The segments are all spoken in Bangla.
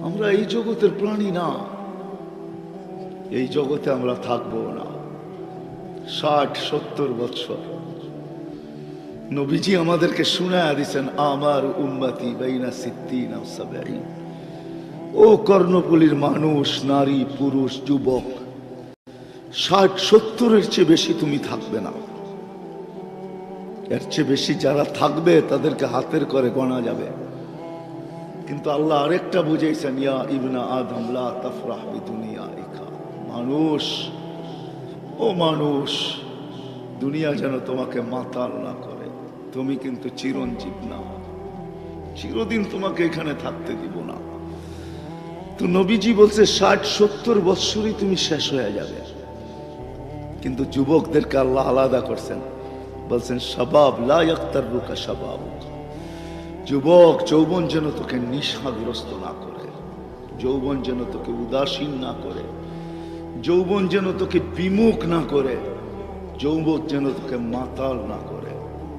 আমরা এই জগতের প্রাণী না, এই জগতে আমরা থাকবো না 60-70 বছর। নবীজি আমাদেরকে শুনায়া দিয়েছেন, আমার উম্মতি বাইনা সিদ্দিনা ওয়া সাবঈন। ও কর্ণফুলীর মানুষ, নারী, পুরুষ, যুবক, 60-70-এর চেয়ে বেশি তুমি থাকবে না। এর চেয়ে বেশি যারা থাকবে তাদেরকে হাতের করে গোনা যাবে। কিন্তু আল্লাহ আরেকটা বুঝাইছেন, ইয়া ইবনা আদম লা তাফরাহ বিদুনিয়াইকা। মানুষ, ও মানুষ, দুনিয়া যেন তোমাকে মাতাল না করে। তুমি কিন্তু চিরঞ্জীব না, চিরদিন তোমাকে এখানে থাকতে দিব না। তো নবীজি বলছে 60-70 বৎসরই তুমি শেষ হয়ে যাবে। কিন্তু যুবকদেরকে আল্লাহ আলাদা করছেন, বলছেন শাবাব লা ইয়াক্তারুকা শাবাব। যুবক, যৌবন যেন তোকে নিশাগ্রস্ত না করে, যৌবন যেন তোকে উদাসীন না করে, যৌবন যেন তোকে বিমুখ না করে, যৌবন যেন তোকে মাতাল না করে।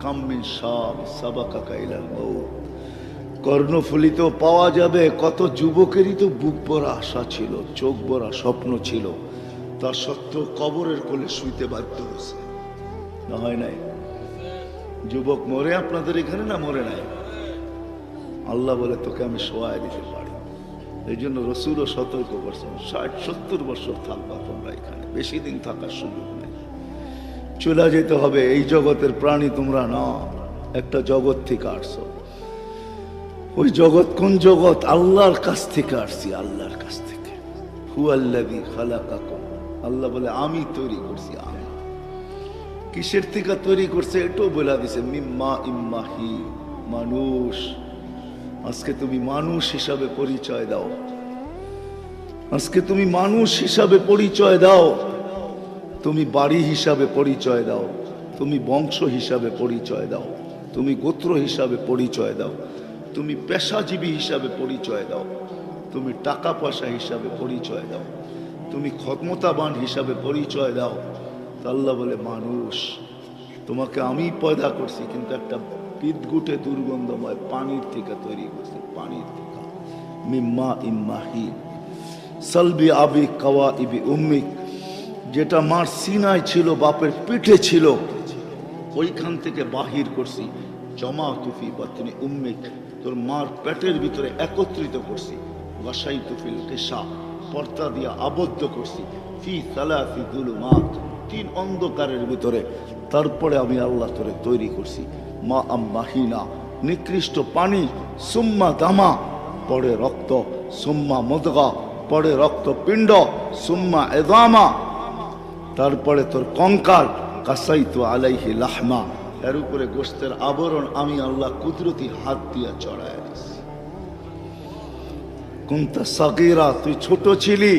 কাম্মিন শাব সাবাকাকা ইলাল মাউত। কর্ণফুলীতেও পাওয়া যাবে কত যুবকেরই তো বুক ভরা আশা ছিল, চোখ ভরা স্বপ্ন ছিল, তার সত্ত্বেও কবরের কোলে শুইতে বাধ্য হয়েছে। না হয় নাই? যুবক মরে আপনাদের এখানে, না মরে নাই? আল্লাহ বলে তোকে আমি শোয়ায় দিতে পারি। এই জন্য রসুলও সতর্ক করছেন, 60-70 বছর থাকবা তোমরা এখানে, বেশি দিন থাকার সুযোগ নেই, চলে যেতে হবে। এই জগতের প্রাণী তোমরা না, একটা জগৎ থেকে আসছো। ওই জগৎ কোন জগৎ? আল্লাহর কাছ থেকে আসছি, আল্লাহর কাছ থেকে। হুয়াল্লাযী খালাকাকুম। আল্লাহ বলে আমি তৈরি করছি। আমি কিসের থেকে তৈরি করছে এটাও বলে দিছে, মিম্মা ইম্মাহি। মানুষ, আজকে তুমি মানুষ হিসাবে পরিচয় দাও, আজকে তুমি মানুষ হিসাবে পরিচয় দাও, তুমি বাড়ি হিসাবে পরিচয় দাও, তুমি বংশ হিসাবে পরিচয় দাও, তুমি গোত্র হিসাবে পরিচয় দাও, তুমি পেশাজীবী হিসাবে পরিচয় দাও, তুমি টাকা পয়সা হিসাবে পরিচয় দাও, তুমি ক্ষমতাবান হিসাবে পরিচয় দাও। আল্লাহ বলে মানুষ, তোমাকে আমি পয়দা করছি, কিন্তু একটা বিদঘুটে দুর্গন্ধময় পানির থেকে তৈরি করছি, পানির থেকে। মিম্মা ইম্মাহি সালবি আবি কাওয়া ইবি উম্মিক। যেটা মার সিনায় ছিল, বাপের পিঠে ছিল, ওইখান থেকে বাহির করছি। জমা তুফি বাতনি উম্মিক, তোর মার পেটের ভিতরে একত্রিত করছি। ওয়াসাই তুফিল কেশা, পর্দা দিয়া আবদ্ধ করছি। ফি সালাসি যুলুমাত, 3 অন্ধকারের ভিতরে। তারপরে আমি আল্লাহ তোরে তৈরি করছি। মা আম্মাহিনা, নিকৃষ্ট পানি। সুম্মা দামা, পরে রক্ত। সুম্মা মুদগা, পরে রক্ত পিণ্ড। সুম্মা এদামা, তারপরে তোর কঙ্কাল। কাসাইতু আলাইহি লাহমা, এর উপরে গোশতের আবরণ আমি আল্লাহ কুদরতি হাত দিয়া চড়ায় দিছি। কুনতা সাগীরা, তুই ছোট ছিলি,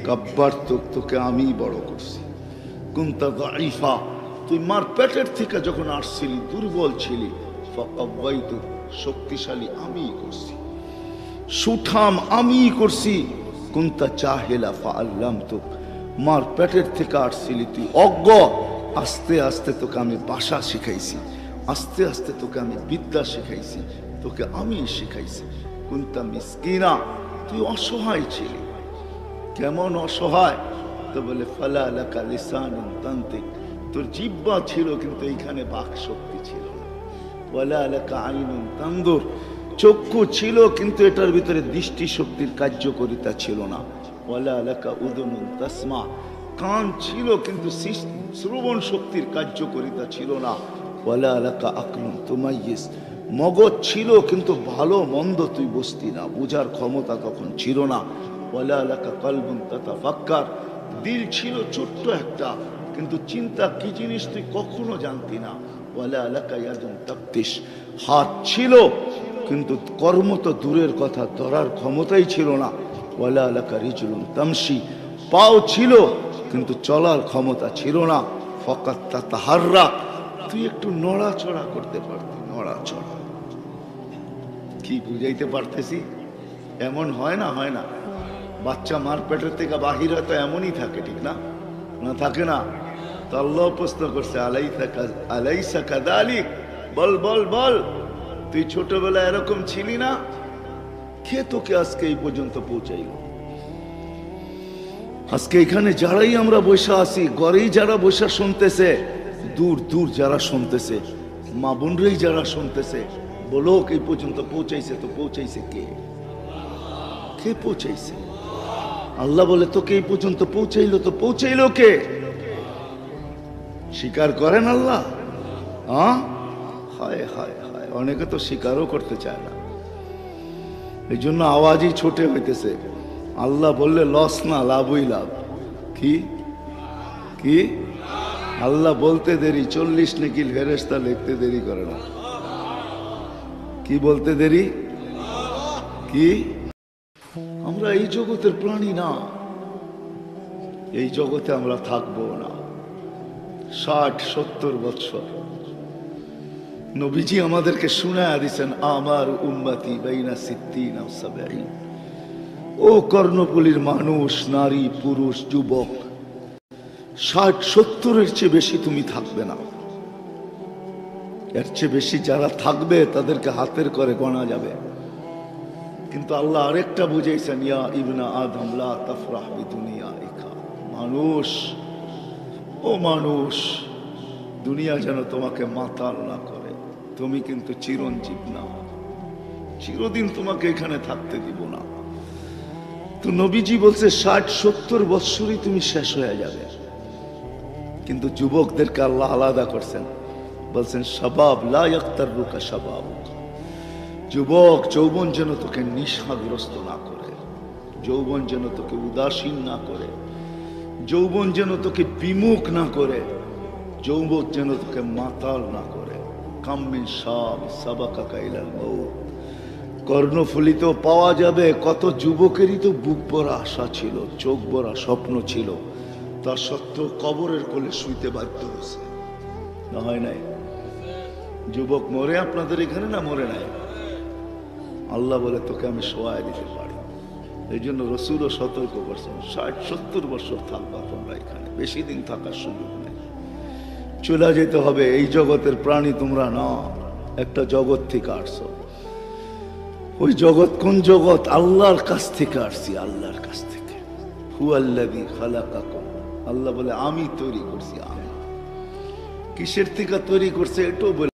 কাব্বার তোকে আমি বড় করছি। কুনতা দাঈফা, তুই মার পেটের থেকে যখন আসছিলি দুর্বল ছিলি। ফাকাওয়াইতু, শক্তিশালী আমি করছি, সুঠাম আমি করছি। কুনতা জাহিলা ফাআল্লামতুক, মার পেটের থেকে আসছিলি তুই অজ্ঞ, আস্তে আস্তে তোকে আমি ভাষা শিখাইছি, আস্তে আস্তে তোকে আমি বিদ্যা শিখাইছি, তোকে আমি শিখাইছি। কুনতা মিসকিনা, তুই অসহায় ছিলি। কেমন অসহায়? তো বলে ফালা লাকা লিসানুন তান্তিক, তোর জিহ্বা ছিল কিন্তু এইখানে বাক শক্তি ছিল না। ওয়ালা লাকা আইনুন তানদুর, চক্ষু ছিল কিন্তু এটার ভিতরে দৃষ্টি শক্তির কার্যকারিতা ছিল না। ওয়ালা লাকা উদুনুন তাসমা, কান ছিল কিন্তু শ্রবণ শক্তির কার্যকারিতা ছিল না। ওয়ালা লাকা আকলুন তুমাইয়িজ, মগজ ছিল কিন্তু ভালো মন্দ তুই বুঝতি না, বুঝার ক্ষমতা তখন ছিল না। ওয়ালা লাকা কলবুন তাতাফাক্কার, দিল ছিল ছোট্ট একটা, কিন্তু চিন্তা কি জিনিস তুই কখনো জানতি না। ওয়ালা লাকা ইয়াদুন তাফতিশ, হাত ছিল কিন্তু কর্ম তো দূরের কথা, ধরার ক্ষমতাই ছিল না। ওয়ালা লাকা রিজলুন তামশি, পাও ছিল কিন্তু চলার ক্ষমতা ছিল না। ফাকাত তাতাহাররা, তুই একটু নড়াচড়া করতে পারতি, নড়াচড়া। কি বুঝাইতে পারতেছি? এমন হয় না? হয় না? বাচ্চা মার পেটের থেকে বাহির হয় তো এমনই থাকে, ঠিক না? না থাকে না? তো আল্লাহ প্রশ্ন করছে, আলাইসা কাযালিক, বল বল বল, তুই ছোটবেলায় এরকম ছিলি না? কে তোকে আজকে এই পর্যন্ত পৌঁছাইল? আজকে এখানে যারাই আমরা বসে আছি, ঘরেই যারা বসে শুনতেছে, দূর দূর যারা শুনতেছে, মা বোনরাই যারা শুনতেছে, বলো এই পর্যন্ত পৌঁছাইছে, তো পৌঁছাইছে কে? কে পৌঁছাইছে? আল্লাহ বলে তোকে এই পর্যন্ত পৌঁছাইলো, তো পৌঁছাইলো কে? স্বীকার করেন আল্লাহ? হ্যাঁ, হায় হায় হায়, অনেকে তো স্বীকারও করতে চায় না, এই জন্য আওয়াজই ছোটে হইতেছে। আল্লাহ বললে লস না, লাভই লাভ। কি কি আল্লাহ বলতে দেরি, 40 নেকিল ফেরেশতা লিখতে দেরি করে না। কি বলতে দেরি? কি আমরা এই জগতের প্রাণী না, এই জগতে আমরা থাকবো না 60-70 বছর। নবীজি আমাদেরকে শুনায়া দিছেন, আমার উম্মতি বাইনা 60 ও 70। ও কর্ণফুলীর মানুষ, নারী, পুরুষ, যুবক, 60-70-এর চেয়ে বেশি তুমি থাকবে না। এর চেয়ে বেশি যারা থাকবে তাদেরকে হাতের করে গোনা যাবে। কিন্তু আল্লাহ আরেকটা বুঝাইছেন, ইয়া ইবনা আদম লা তাফরাহ বিদুনিয়াইকা। মানুষ, ও মানুষ, দুনিয়া যেন তোমাকে মাতাল না করে। তুমি কিন্তু চিরঞ্জীব না, চিরদিন তোমাকে এখানে থাকতে দিব না। তো নবীজি বলছে 60-70 বৎসরই তুমি শেষ হয়ে যাবে। কিন্তু যুবকদেরকে আল্লাহ আলাদা করছেন, বলছেন শাবাব লা ইয়াক্তারুকা শাবাবুক। যুবক, যৌবন যেন তোকে নিশাগ্রস্ত না করে, যৌবন যেন তোকে উদাসীন না করে, যৌবন যেন তোকে বিমুখ না করে, যৌবন যেন তোকে মাতাল না করে। কাম মিন শাব সাবাকাকা ইলাল মউত। কর্ণফুলীতেও পাওয়া যাবে কত যুবকেরই তো বুক ভরা আশা ছিল, চোখ ভরা স্বপ্ন ছিল, তা সত্ত্বেও কবরের কোলে শুইতে বাধ্য হয়েছে। না হয় নাই? যুবক মরে আপনাদের এখানে, না মরে নাই? আল্লাহ বলে তোকে আমি শোয়ায় দিতে পারি। এই জন্য রসুলও সতর্ক করছেন, 60-70 বছর থাকবা তোমরা এখানে, বেশি দিন থাকার সুযোগ নেই, চলে যেতে হবে। এই জগতের প্রাণী তোমরা না, একটা জগৎ থেকে আসছো। ওই জগৎ কোন জগৎ? আল্লাহর কাছ থেকে আসছি, আল্লাহর কাছ থেকে। হুয়াল্লাযী খালাকাকুম। আল্লাহ বলে আমি তৈরি করছি। আমি কিসের থেকে তৈরি করছে এটাও বলে